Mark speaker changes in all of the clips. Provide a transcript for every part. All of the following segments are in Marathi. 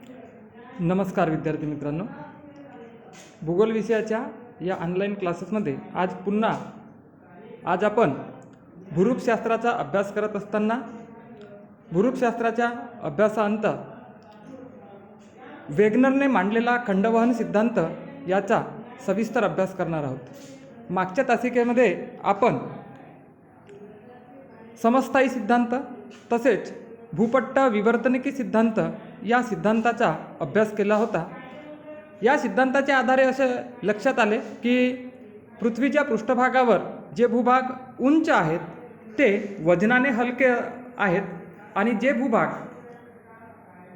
Speaker 1: नमस्कार विद्यार्थी मित्रांनो, भूगोल विषयाच्या या ऑनलाईन क्लासेसमध्ये आज आपण भूरूपशास्त्राचा अभ्यास करत असताना भूरूपशास्त्राच्या अभ्यासाअंत वेगनरने मांडलेला खंडवहन सिद्धांत याचा सविस्तर अभ्यास करणार आहोत। मागच्या तासिकेमध्ये आपण समस्थायी सिद्धांत तसेच भूपट्ट विवर्तनिकी सिद्धांत या सिद्धांताचा अभ्यास केला होता। या सिद्धांताच्या आधारे असे लक्षात आले की पृथ्वीच्या पृष्ठभागावर जे भूभाग उंच आहेत ते वजनाने हलके आहेत आणि जे भूभाग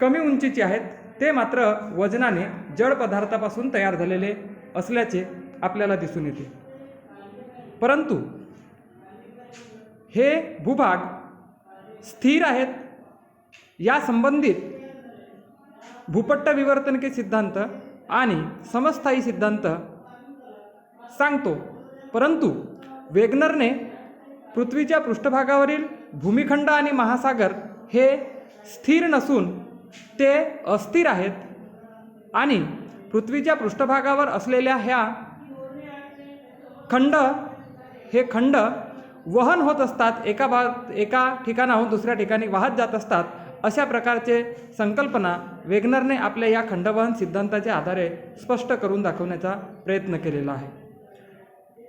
Speaker 1: कमी उंचीचे आहेत ते मात्र वजनाने जड पदार्थापासून तयार झालेले असल्याचे आपल्याला दिसून येते। परंतु हे भूभाग स्थिर आहेत या संबंधित भूपट्ट विवर्तनिकी सिद्धांत आणि समस्थायी सिद्धांत सांगतो। परंतु वेगनरने पृथ्वीच्या पृष्ठभागावरील भूमिखंड आणि महासागर हे स्थिर नसून ते अस्थिर आहेत आणि पृथ्वीच्या पृष्ठभागावर असलेल्या हे खंड वहन होत असतात, एका ठिकाणाहून दुसऱ्या ठिकाणी वाहत जात असतात। अशा प्रकारचे संकल्पना वेगनरने आपल्या या खंडवहन सिद्धांताच्या आधारे स्पष्ट करून दाखवण्याचा प्रयत्न केलेला आहे।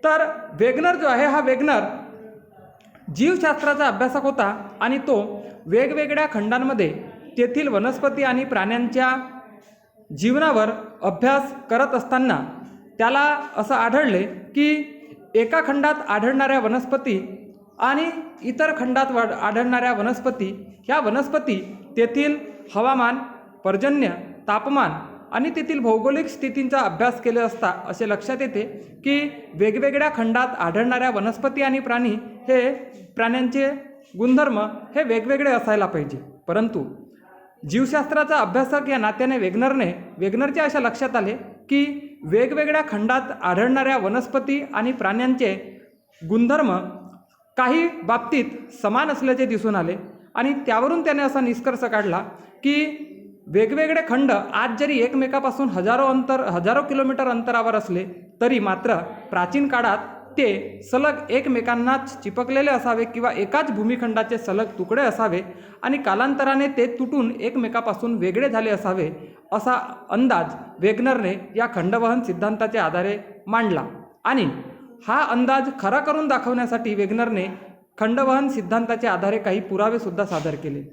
Speaker 1: तर वेगनर जो आहे, हा वेगनर जीवशास्त्राचा अभ्यासक होता आणि तो वेगवेगळ्या खंडांमध्ये तेथील वनस्पती आणि प्राण्यांच्या जीवनावर अभ्यास करत असताना त्याला असं आढळले की एका खंडात आढळणाऱ्या वनस्पती आणि इतर खंडात आढळणाऱ्या वनस्पती, ह्या वनस्पती तेथील हवामान, पर्जन्य, तापमान आणि तेथील भौगोलिक स्थितींचा अभ्यास केले असता असे लक्षात येते की वेगवेगळ्या खंडात आढळणाऱ्या वनस्पती आणि प्राणी हे प्राण्यांचे गुणधर्म हे वेगवेगळे असायला पाहिजे। परंतु जीवशास्त्राचा अभ्यासक या नात्याने वेगनरच्या अशा लक्षात आले की वेगवेगळ्या खंडात आढळणाऱ्या वनस्पती आणि प्राण्यांचे गुणधर्म काही बाबतीत समान असल्याचे दिसून आले आणि त्यावरून त्याने असा निष्कर्ष काढला की वेगवेगळे खंड आज जरी एकमेकापासून हजारो किलोमीटर अंतरावर असले तरी मात्र प्राचीन काळात ते सलग एकमेकांनाच चिपकलेले असावे किंवा एकाच भूमिखंडाचे सलग तुकडे असावे आणि कालांतराने ते तुटून एकमेकापासून वेगळे झाले असावे असा अंदाज वेगनरने या खंडवहन सिद्धांताच्या आधारे मांडला। आणि हा अंदाज खरा करून दाखवण्यासाठी वेगनरने खंडवहन सिद्धांताच्या आधारे काही पुरावे सुद्धा सादर केले।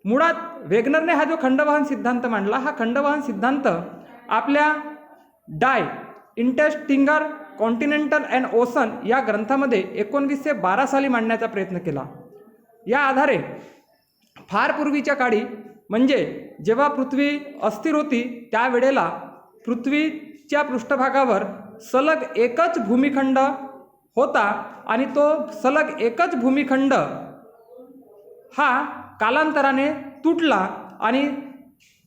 Speaker 1: मुळात वेगनरने हा जो खंडवहन सिद्धांत मांडला, हा खंडवहन सिद्धांत आपल्या डाय इंटरेस्टिंगर कॉन्टिनेंटल अँड ओशन या ग्रंथामध्ये 1912 साली मांडण्याचा प्रयत्न केला। या आधारे फार पूर्वीच्या काळी म्हणजे जेव्हा पृथ्वी अस्थिर होती त्यावेळेला पृथ्वीच्या पृष्ठभागावर सलग एकच भूमिखंड होता आणि तो सलग एकच भूमिखंड हा कालांतराने तुटला आणि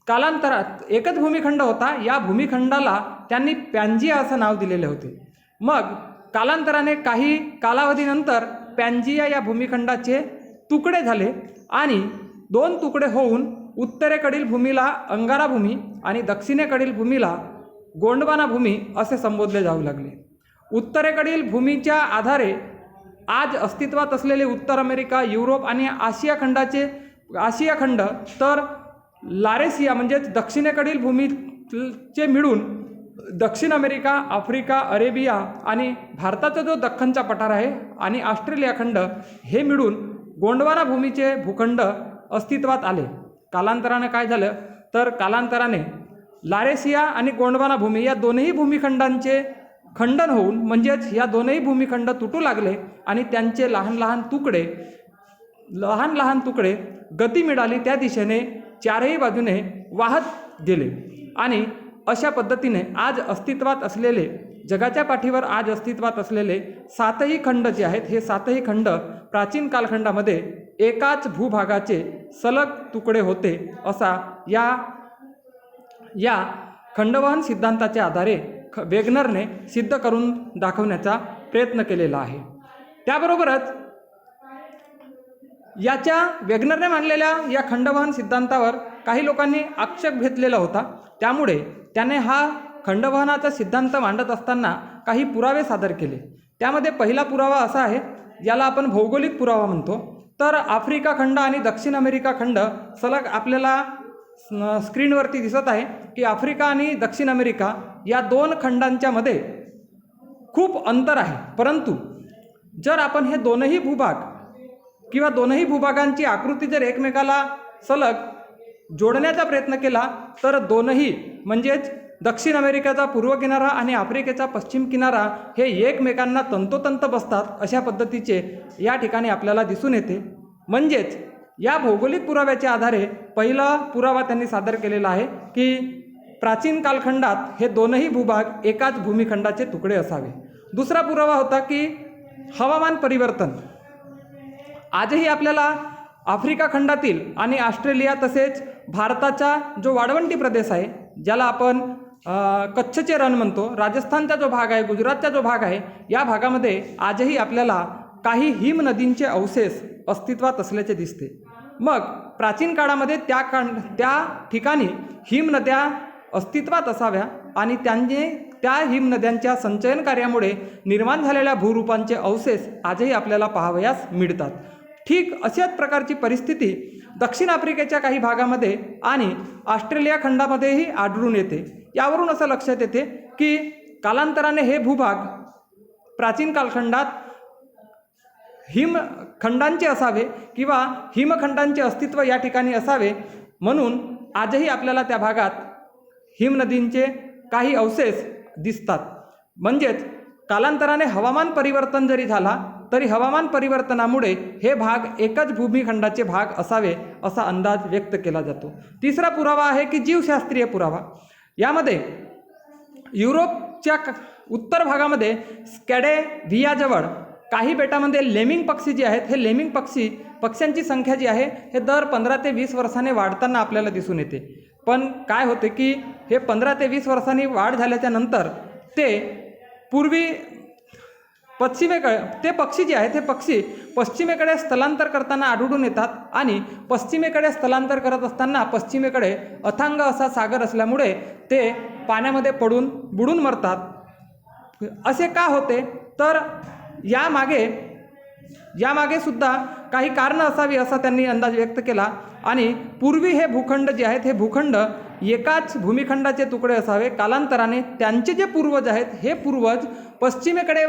Speaker 1: कालांतरात एकच भूमिखंड होता, या भूमिखंडाला त्यांनी पॅन्जिया असं नाव दिलेले होते। मग कालांतराने काही कालावधीनंतर पॅन्जिया या भूमिखंडाचे तुकडे झाले आणि 2 तुकडे होऊन उत्तरेकडील भूमीला अंगारा भूमी आणि दक्षिणेकडील भूमीला गोंडवाना भूमी असे संबोधले जाऊ लागले। उत्तरेकडील भूमीच्या आधारे आज अस्तित्वात असलेले उत्तर अमेरिका, युरोप आणि आशिया खंड तर लारेसिया म्हणजेच दक्षिणेकडील भूमीचे मिळून दक्षिण अमेरिका, आफ्रिका, अरेबिया आणि भारताचा जो दख्खनचा पठार आहे आणि ऑस्ट्रेलिया खंड हे मिळून गोंडवाना भूमीचे भूखंड अस्तित्वात आले। कालांतराने काय झालं तर कालांतराने लारेसिया आणि गोंडवाना भूमी या दोनही भूमिखंडांचे खंडन होऊन म्हणजेच या दोनही भूमिखंड तुटू लागले आणि त्यांचे लहान लहान तुकडे गती मिळाली त्या दिशेने चारही बाजूने वाहत गेले आणि अशा पद्धतीने आज अस्तित्वात असलेले, जगाच्या पाठीवर आज अस्तित्वात असलेले 7ही खंड जे आहेत, हे 7ही खंड प्राचीन कालखंडामध्ये एकाच भूभागाचे सलग तुकडे होते असा या खंडवहन सिद्धांताच्या आधारे वेगनरने सिद्ध करून दाखवण्याचा प्रयत्न केलेला आहे। त्याबरोबरच याच्या वेगनरने मांडलेल्या या खंडवहन सिद्धांतावर काही लोकांनी आक्षेप घेतलेला होता. त्यामुळे त्याने हा खंडवहनाचा सिद्धांत मांडत असताना काही पुरावे सादर केले. त्यामध्ये पहिला पुरावा असा आहे, याला आपण भौगोलिक पुरावा म्हणतो. तर आफ्रिका खंड आणि दक्षिण अमेरिका खंड सलग आपल्याला स्क्रीनवरती दिसत आहे की आफ्रिका आणि दक्षिण अमेरिका या दोन खंडांच्या मध्ये खूप अंतर आहे. परंतु जर आपण हे दोनही भूभाग किंवा दोनही भूभागांची आकृती जर एकमेकाला सलग जोडण्याचा प्रयत्न केला तर दोनही म्हणजेच दक्षिण अमेरिकेचा पूर्व किनारा आणि आफ्रिकेचा पश्चिम किनारा हे एकमेकांना तंतोतंत बसतात, अशा पद्धतीचे या ठिकाणी आपल्याला दिसून येते. म्हणजेच या भौगोलिक पुराव्याच्या आधारे पहिला पुरावा त्यांनी सादर केलेला आहे की प्राचीन कालखंडात हे दोनही भूभाग एकाच भूमिखंडाचे तुकडे असावे. दुसरा पुरावा होता की हवामान परिवर्तन. आजही आपल्याला आफ्रिका खंडातील आणि ऑस्ट्रेलिया तसेच भारताचा जो वाळवंटी प्रदेश आहे, ज्याला आपण कच्छचे रण म्हणतो, राजस्थानचा जो भाग आहे, गुजरातचा जो भाग आहे, या भागामध्ये आजही आपल्याला काही हिम नदींचे अवशेष अस्तित्वात असल्याचे दिसते. मग प्राचीन काळामध्ये त्या ठिकाणी हिम नद्या अस्तित्वात असाव्या आणि त्या हिम नद्यांच्या संचयन कार्यामुळे निर्माण झालेल्या भूरूपांचे अवशेष आजही आपल्याला पाहावयास मिळतात. ठीक अशाच प्रकारची परिस्थिती दक्षिण आफ्रिकेच्या काही भागामध्ये आणि ऑस्ट्रेलिया खंडामध्येही आढळून येते. यावरून असं लक्षात येते की कालांतराने हे भूभाग प्राचीन कालखंडात हिमखंडांचे असावे किंवा हिमखंडांचे अस्तित्व या ठिकाणी असावे, म्हणून आजही आपल्याला त्या भागात हिमनदींचे काही अवशेष दिसतात. म्हणजेच कालांतराने हवामान परिवर्तन जरी झाला तरी हवामान परिवर्तनामुळे हे भाग एकच भूमिखंडाचे भाग असावे असा अंदाज व्यक्त केला जातो. तिसरा पुरावा आहे की जीवशास्त्रीय पुरावा. यामध्ये युरोपच्या उत्तर भागामध्ये स्कॅडेव्हियाजवळ काही बेटामध्ये लेमिंग पक्षी जे आहेत, हे लेमिंग पक्ष्यांची संख्या जी आहे हे दर 15 ते 20 वर्षाने वाढताना आपल्याला दिसून येते. पण काय होते की हे 15 ते 20 वर्षांनी वाढ झाल्याच्या नंतर ते पूर्वी ते पक्षी जे आहेत हे पक्षी पश्चिमेकडे स्थलांतर करताना आढळून येतात आणि पश्चिमेकडे स्थलांतर करत असताना पश्चिमेकडे अथांग असा सागर असल्यामुळे ते पाण्यामध्ये पडून बुडून मरतात. असे का होते तर यामागे सुद्धा काही कारणं असावी असा त्यांनी अंदाज व्यक्त केला. आणि पूर्वी हे भूखंड जे आहेत हे भूखंड एकाच भूमिखंडाचे तुकडे असावे. कालांतराने त्यांचे जे पूर्वज आहेत हे पूर्वज पश्चिमेकडे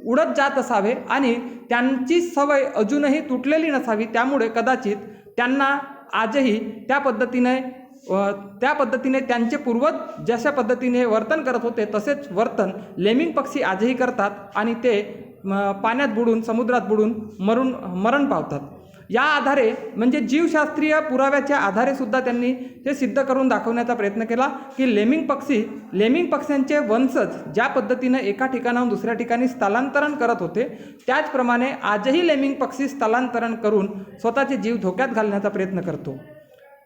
Speaker 1: उडत जात असावे आणि त्यांची सवय अजूनही तुटलेली नसावी. त्यामुळे कदाचित त्यांना आजही त्या पद्धतीने त्यांचे पूर्वज जशा पद्धतीने वर्तन करत होते तसेच वर्तन लेमिंग पक्षी आजही करतात आणि ते पाण्यात बुडून समुद्रात बुडून मरण पावतात. या आधारे म्हणजे जीवशास्त्रीय पुराव्याच्या आधारे सुद्धा त्यांनी हे सिद्ध करून दाखवण्याचा प्रयत्न केला की लेमिंग पक्ष्यांचे वंशज ज्या पद्धतीने एका ठिकाणाहून दुसऱ्या ठिकाणी स्थलांतरण करत होते त्याचप्रमाणे आजही लेमिंग पक्षी स्थलांतरण करून स्वतःचे जीव धोक्यात घालण्याचा प्रयत्न करतो.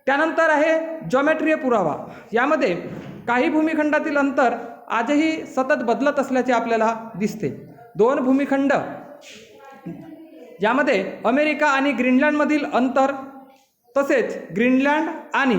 Speaker 1: त्यानंतर आहे जॉमेट्रीय पुरावा. यामध्ये काही भूमिखंडातील अंतर आजही सतत बदलत असल्याचे आपल्याला दिसते. दोन भूमिखंड यामध्ये अमेरिका आणि ग्रीनलँडमधील अंतर तसेच ग्रीनलँड आणि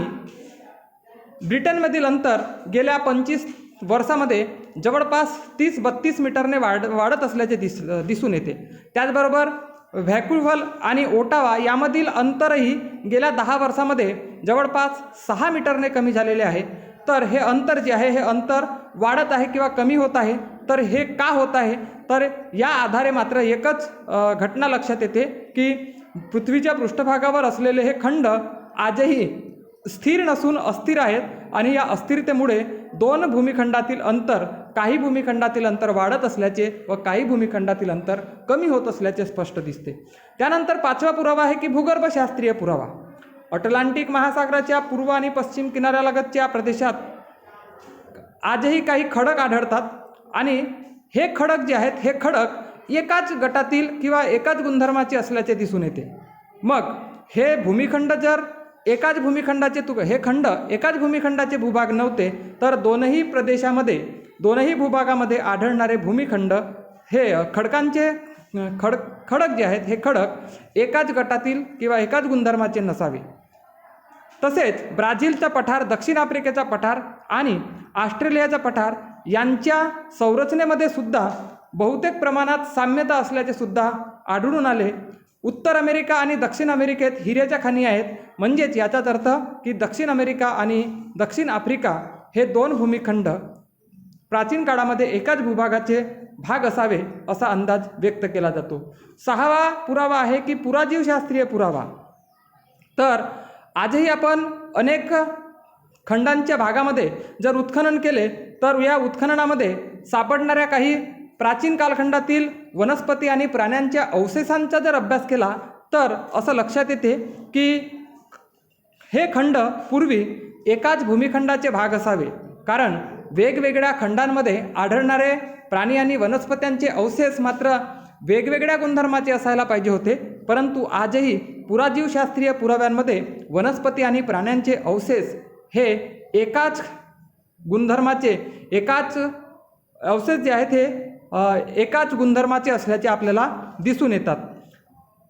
Speaker 1: ब्रिटनमधील अंतर गेल्या 25 वर्षामध्ये जवळपास 30-32 मीटरने वाढत असल्याचे दिसून येते. त्याचबरोबर व्हॅन्कूव्हर आणि ओटावा यामधील अंतरही गेल्या 10 वर्षामध्ये जवळपास 6 मीटरने कमी झालेले आहे. तर हे अंतर जे आहे हे अंतर वाढत आहे किंवा कमी होत आहे. तर हे का होत आहे तर या आधारे मात्र एकच घटना लक्षात येते की पृथ्वीच्या पृष्ठभागावर असलेले हे खंड आजही स्थिर नसून अस्थिर आहेत आणि या अस्थिरतेमुळे काही भूमिखंडातील अंतर वाढत असल्याचे व काही भूमिखंडातील अंतर कमी होत असल्याचे स्पष्ट दिसते. त्यानंतर पाचवा पुरावा आहे की भूगर्भशास्त्रीय पुरावा. अटलांटिक महासागराच्या पूर्व आणि पश्चिम किनाऱ्यालगतच्या प्रदेशात आजही काही खडक आढळतात आणि हे खडक जे आहेत हे खडक एकाच गटातील किंवा एकाच गुणधर्माचे असल्याचे दिसून येते. मग हे भूमिखंड जर एकाच भूमिखंडाचे भूभाग नव्हते तर दोनही भूभागामध्ये आढळणारे भूमिखंड हे खडकांचे खडक जे आहेत हे खडक एकाच गटातील किंवा एकाच गुणधर्माचे नसावे. तसेच ब्राझीलचा पठार, दक्षिण आफ्रिकेचा पठार आणि ऑस्ट्रेलियाचा पठार यांच्या संरचनेमध्ये सुद्धा बहुतेक प्रमाणात साम्यता असल्याचे सुद्धा आढळून आले. उत्तर अमेरिका आणि दक्षिण अमेरिकेत हिऱ्याच्या खाणी आहेत. म्हणजेच याचाच अर्थ की दक्षिण अमेरिका आणि दक्षिण आफ्रिका हे दोन भूमिखंड प्राचीन काळामध्ये एकाच भूभागाचे भाग असावे असा अंदाज व्यक्त केला जातो. 6वा पुरावा आहे की पुराजीवशास्त्रीय पुरावा. तर आजही आपण अनेक खंडांच्या भागामध्ये जर उत्खनन केले तर या उत्खननामध्ये सापडणाऱ्या काही प्राचीन कालखंडातील वनस्पती आणि प्राण्यांच्या अवशेषांचा जर अभ्यास केला तर असं लक्षात येते की हे खंड पूर्वी एकाच भूमिखंडाचे भाग असावे. कारण वेगवेगळ्या खंडांमध्ये आढळणारे प्राणी आणि वनस्पत्यांचे अवशेष मात्र वेगवेगळ्या गुणधर्माचे असायला पाहिजे होते. परंतु आजही पुराजीवशास्त्रीय पुराव्यांमध्ये वनस्पती आणि प्राण्यांचे अवशेष हे एकाच गुणधर्माचे, एकाच अवशेष जे आहेत हे एकाच गुणधर्माचे असल्याचे आपल्याला दिसून येतात.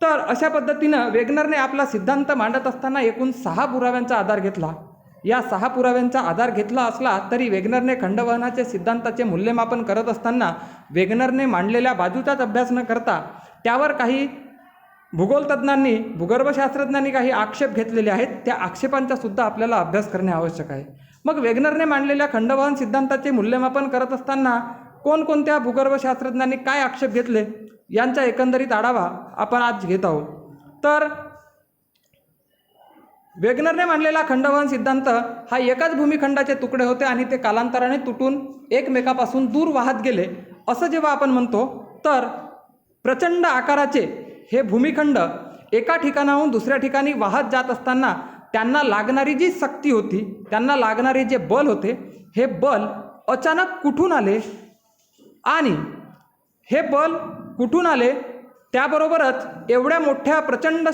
Speaker 1: तर अशा पद्धतीनं वेगनरने आपला सिद्धांत मांडत असताना एकूण 6 पुराव्यांचा आधार घेतला. या 6 पुराव्यांचा आधार घेतला असला तरी वेगनरने खंडवहनाचे सिद्धांताचे मूल्यमापन करत असताना वेगनरने मांडलेल्या बाजूचाच अभ्यास न करता त्यावर काही भूगोलतज्ञांनी, भूगर्भशास्त्रज्ञांनी काही आक्षेप घेतलेले आहेत. त्या आक्षेपांचा सुद्धा आपल्याला अभ्यास करणे आवश्यक आहे. मग वेगनरने मांडलेल्या खंडवहन सिद्धांताचे मूल्यमापन करत असताना कोणकोणत्या भूगर्भशास्त्रज्ञांनी काय आक्षेप घेतले यांचा एकंदरीत आढावा आपण आज घेत आहोत. तर वेगनरने मांडलेला खंडवहन सिद्धांत हा एकाच भूमिखंडाचे तुकडे होते आणि ते कालांतराने तुटून एकमेकापासून दूर वाहत गेले असं जेव्हा आपण म्हणतो तर प्रचंड आकाराचे हे भूमिखंड एका ठिकाणाहून दुसऱ्या ठिकाणी वाहत जात असताना त्यांना लागणारी जी शक्ती होती, त्यांना लागणारे जे बल होते, हे बल अचानक कुठून आले आणि हे बल कुठून आले त्याबरोबरच एवढ्या मोठ्या प्रचंड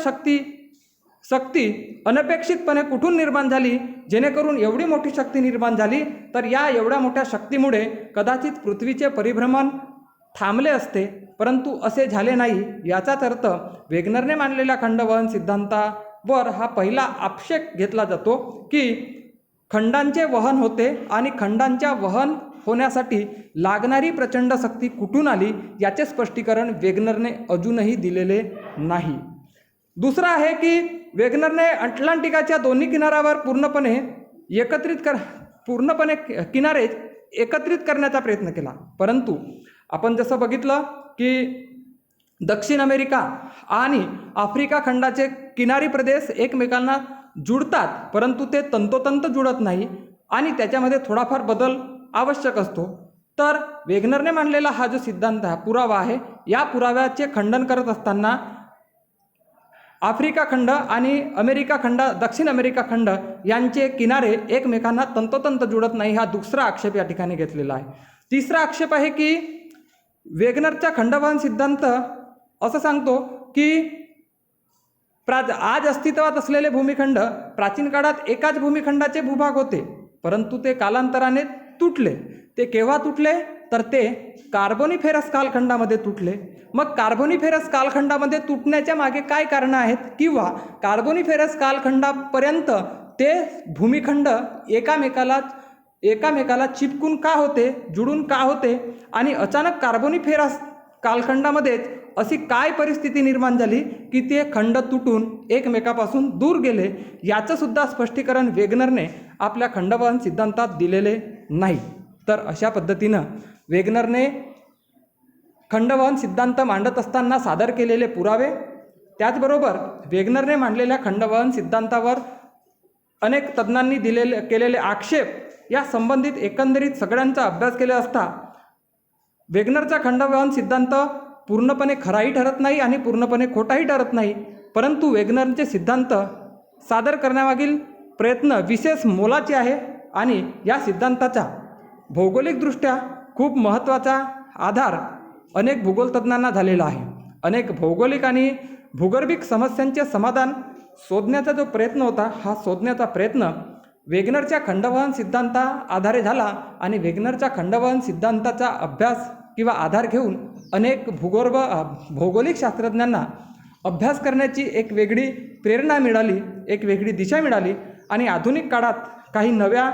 Speaker 1: शक्ती अनपेक्षितपणे कुठून निर्माण झाली, जेणेकरून एवढी मोठी शक्ती निर्माण झाली तर या एवढ्या मोठ्या शक्तीमुळे कदाचित पृथ्वीचे परिभ्रमण थांबले असते. परंतु असे झाले नाही. याचाच अर्थ वेगनरने मांडलेल्या खंडवहन सिद्धांतावर हा पहिला आक्षेप घेतला जातो की खंडांचे वहन होते आणि खंडांच्या वहन होण्यासाठी लागणारी प्रचंड शक्ती कुठून आली याचे स्पष्टीकरण वेगनरने अजूनही दिलेले नाही. दुसरा आहे की वेगनरने अटलांटिकाच्या दोन्ही किनाऱ्यावर पूर्णपणे किनारे एकत्रित करण्याचा प्रयत्न केला. परंतु आपण जसं बघितलं की दक्षिण अमेरिका आणि आफ्रिका खंडाचे किनारी प्रदेश एकमेकांना जुळतात, परंतु ते तंतोतंत जुळत नाही आणि त्याच्यामध्ये थोडाफार बदल आवश्यक असतो. तर वेगनरने मांडलेला हा जो सिद्धांत आहे, पुरावा आहे, या पुराव्याचे खंडन करत असताना आफ्रिका खंड आणि दक्षिण अमेरिका खंड यांचे किनारे एकमेकांना तंतोतंत जुळत नाही हा दुसरा आक्षेप या ठिकाणी घेतलेला आहे. तिसरा आक्षेप आहे की वेगनरचा खंडवहन सिद्धांत असं सांगतो की आज अस्तित्वात असलेले भूमिखंड प्राचीन काळात एकाच भूमिखंडाचे भूभाग होते, परंतु ते कालांतराने तुटले. ते केव्हा तुटले तर ते कार्बोनिफेरस कालखंडामध्ये तुटले. मग कार्बोनिफेरस कालखंडामध्ये तुटण्याच्या मागे काय कारणं आहेत किंवा कार्बोनिफेरस कालखंडापर्यंत ते भूमिखंड एकामेकाला चिपकून का होते, जुळून का होते आणि अचानक कार्बोनिफेरस कालखंडामध्येच अशी काय परिस्थिती निर्माण झाली की ते खंड तुटून एकमेकापासून दूर गेले याचं सुद्धा स्पष्टीकरण वेगनरने आपल्या खंडवहन सिद्धांतात दिलेले नाही. तर अशा पद्धतीनं वेगनरने खंडवहन सिद्धांत मांडत असताना सादर केलेले पुरावे, त्याचबरोबर वेगनरने मांडलेल्या खंडवहन सिद्धांतावर अनेक तज्ज्ञांनी केलेले आक्षेप या संबंधित एकंदरीत सगळ्यांचा अभ्यास केला असता वेगनरचा खंडवहन सिद्धांत पूर्णपणे खराही ठरत नाही आणि पूर्णपणे खोटाही ठरत नाही. परंतु वेगनरचे सिद्धांत सादर करण्यामागील प्रयत्न विशेष मोलाचे आहे आणि या सिद्धांताचा भौगोलिकदृष्ट्या खूप महत्त्वाचा आधार अनेक भूगोलतज्ञांना झालेला आहे. अनेक भौगोलिक आणि भूगर्भिक समस्यांचे समाधान शोधण्याचा जो प्रयत्न होता, हा शोधण्याचा प्रयत्न वेगनरच्या खंडवहन सिद्धांता आधारे झाला आणि वेगनरच्या खंडवहन सिद्धांताचा अभ्यास किंवा आधार घेऊन अनेक भौगोलिक शास्त्रज्ञांना अभ्यास करण्याची एक वेगळी प्रेरणा मिळाली, एक वेगळी दिशा मिळाली आणि आधुनिक काळात काही नव्या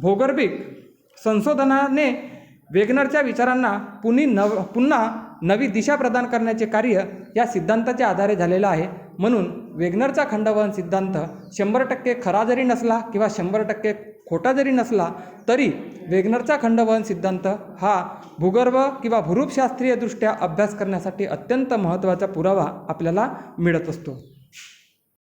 Speaker 1: भौगर्भिक संशोधनाने वेगनरच्या विचारांना पुन्हा नवी दिशा प्रदान करण्याचे कार्य या सिद्धांताच्या आधारे झालेलं आहे. म्हणून वेगनरचा खंडवहन सिद्धांत 100% खरा जरी नसला किंवा 100% खोटा जरी नसला तरी वेगनरचा खंडवहन सिद्धांत हा भूगर्भ किंवा भूरूपशास्त्रीयदृष्ट्या अभ्यास करण्यासाठी अत्यंत महत्त्वाचा पुरावा आपल्याला मिळत असतो.